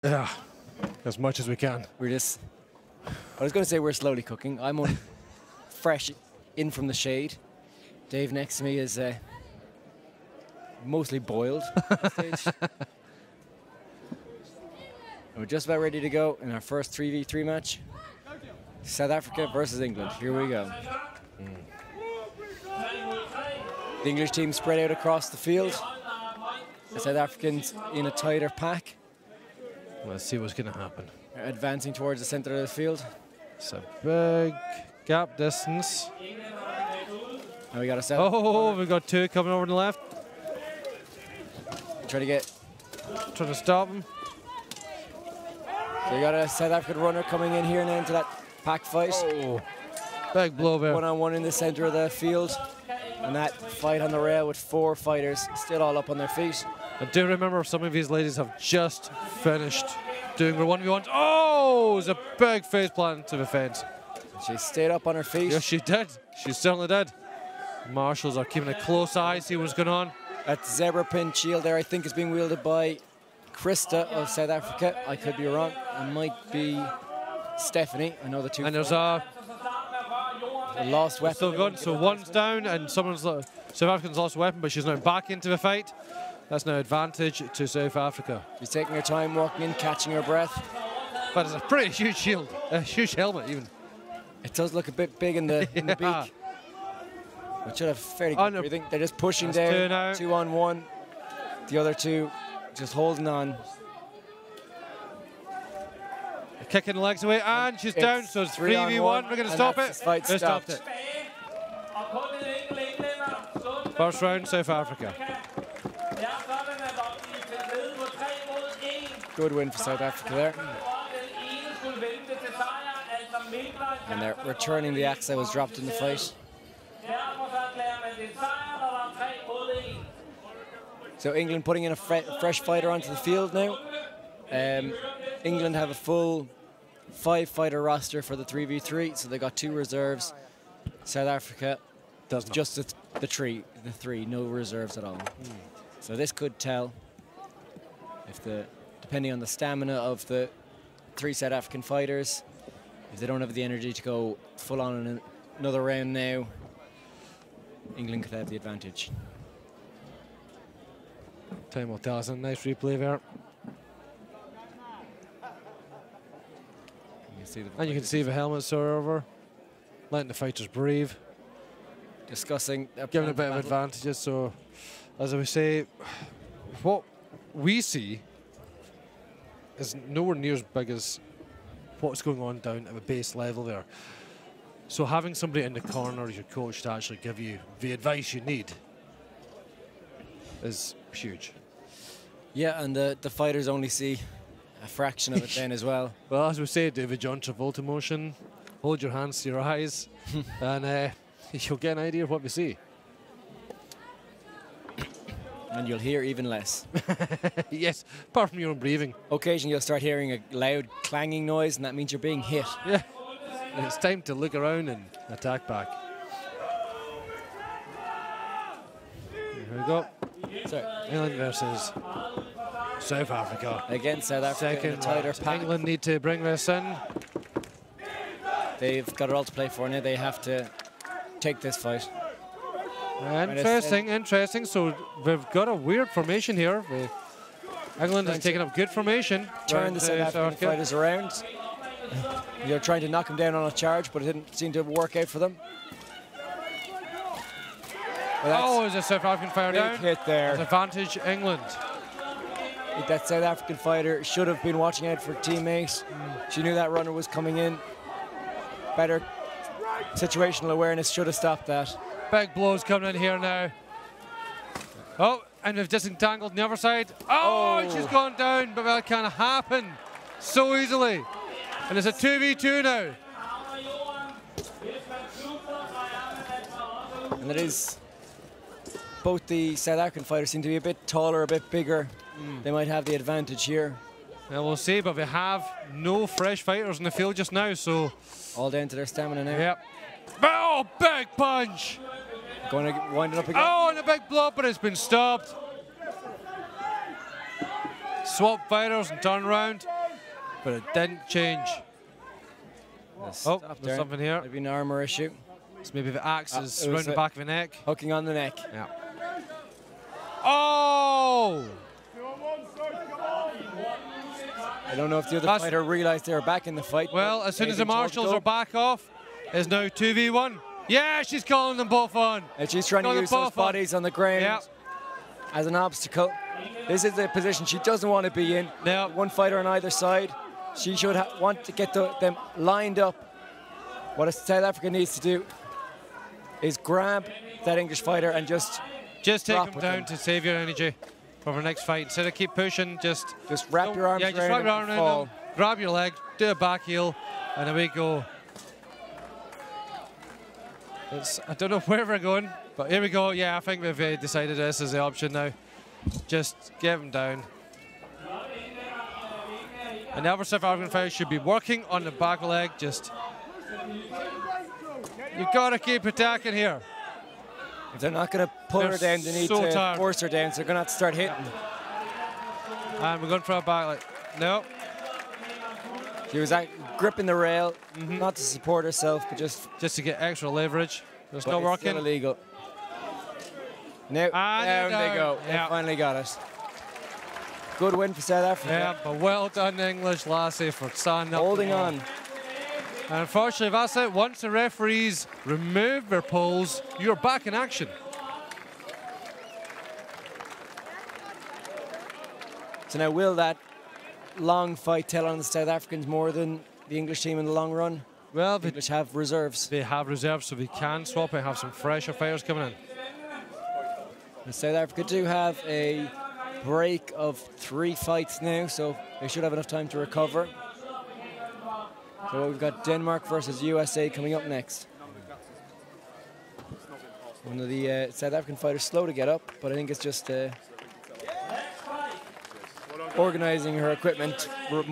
Yeah, as much as we can. We're just, I was going to say we're slowly cooking. I'm only fresh in from the shade. Dave next to me is mostly boiled at this stage. We're just about ready to go in our first 3v3 match. South Africa versus England. Here we go. The English team spread out across the field. The South Africans in a tighter pack. Let's see what's going to happen. Advancing towards the centre of the field. It's a big gap distance. And we got a set. Oh, we've got two coming over on the left. Trying to stop him. So you got a South African runner coming in here now into that pack fight. Oh, big blow there. One-on-one in the centre of the field. And that fight on the rail with 4 fighters still all up on their feet. I do remember some of these ladies have just finished doing their 1v1s. Oh, it's a big face plant to the fence. She stayed up on her feet. Yes, she did. She certainly did. Marshals are keeping a close eye, see what's going on. That zebra pin shield there, I think, is being wielded by Krista of South Africa. I could be wrong. It might be Stephanie. I know the two. And there's a lost weapon. Still good. So one's down, and South African's lost a weapon, but she's now back into the fight. That's now advantage to South Africa. She's taking her time, walking in, catching her breath. But it's a pretty huge shield, a huge helmet even. It does look a bit big in the in the beak. But should have fairly good breathing. They're just pushing down, 2-on-1. The other two just holding on. Kicking the legs away, and she's down, so it's 3v1. We're going to stop it. They stopped it. First round, South Africa. Good win for South Africa there. And they're returning the axe that was dropped in the fight. So England putting in a fresh fighter onto the field now. England have a full 5-fighter roster for the 3v3, so they got 2 reserves. South Africa does just the three, no reserves at all. So this could tell if depending on the stamina of the 3 South African fighters, if they don't have the energy to go full on in another round now, England could have the advantage. Time will tell us. A nice replay there. And you can see the helmets are over, letting the fighters breathe. Discussing. Giving a bit of advantages. So, as I would say, what we see is nowhere near as big as what's going on down at the base level there. So having somebody in the corner as your coach to actually give you the advice you need is huge. Yeah, and the fighters only see a fraction of it then as well. Well, as we say, do the John Travolta motion, hold your hands to your eyes, and you'll get an idea of what we see. And you'll hear even less. Yes, apart from your own breathing. Occasionally you'll start hearing a loud clanging noise, and that means you're being hit. Yeah, and it's time to look around and attack back. Here we go. Sorry. England versus South Africa. Again, South Africa in a tighter pack. England need to bring this in. They've got it all to play for now. They have to take this fight. Interesting. So we've got a weird formation here. England has taken up good formation. Turn the South African fighters around. You're trying to knock them down on a charge, but it didn't seem to work out for them. Oh, is a South African fighter down? Big hit there. Advantage England. That South African fighter should have been watching out for teammates. She knew that runner was coming in. Better situational awareness should have stopped that. Big blows coming in here now. Oh, and we've disentangled on the other side. Oh, and she's gone down, but that can't happen so easily. And it's a 2v2 now. And it is. Both the South African fighters seem to be a bit taller, a bit bigger. They might have the advantage here. Well, we'll see, but we have no fresh fighters in the field just now, so. All down to their stamina now. Yep. Oh, big punch! Going to wind it up again. Oh, and a big blow, but it's been stopped. Swap fighters and turn around. but it didn't change. Oh, there's something here. Maybe an armor issue. So maybe the axe is round the back of the neck. Hooking on the neck. Yeah. Oh! I don't know if the other fighter realized they were back in the fight. Well, as soon as the marshals are back off, it's now 2v1. Yeah, she's calling them both on. And she's trying to use those bodies on the ground as an obstacle. This is the position she doesn't want to be in. Now, one fighter on either side. She should want to get them lined up. What South Africa needs to do is grab that English fighter and just take him down to save your energy for the next fight. Instead of keep pushing, just wrap your arms around him. Wrap your arm around him, grab your leg, do a back heel, and away go. I don't know where we're going, but here we go. Yeah, I think we've decided this is the option now. Just get him down. And the other South African fighter should be working on the back leg. Just you've got to keep attacking here. If they're not going to pull her down, they need to force her down. So they're going to have to start hitting. And we're going for a back leg. No. She was gripping the rail, not to support herself, but just to get extra leverage. It's not working. Still illegal. Now, down they go. Yeah. They finally got it. Good win for South Africa. Yeah, but well done, English lassie, for standing up. Holding on. And unfortunately, that's it. Once the referees remove their poles, you're back in action. So now, will that long fight tell on the South Africans more than the English team in the long run? Well, the English have reserves. They have reserves, so they can swap and have some fresher fighters coming in. And South Africa do have a break of 3 fights now, so they should have enough time to recover. So we've got Denmark versus USA coming up next. One of the South African fighters slow to get up, but I think it's just organising her equipment more.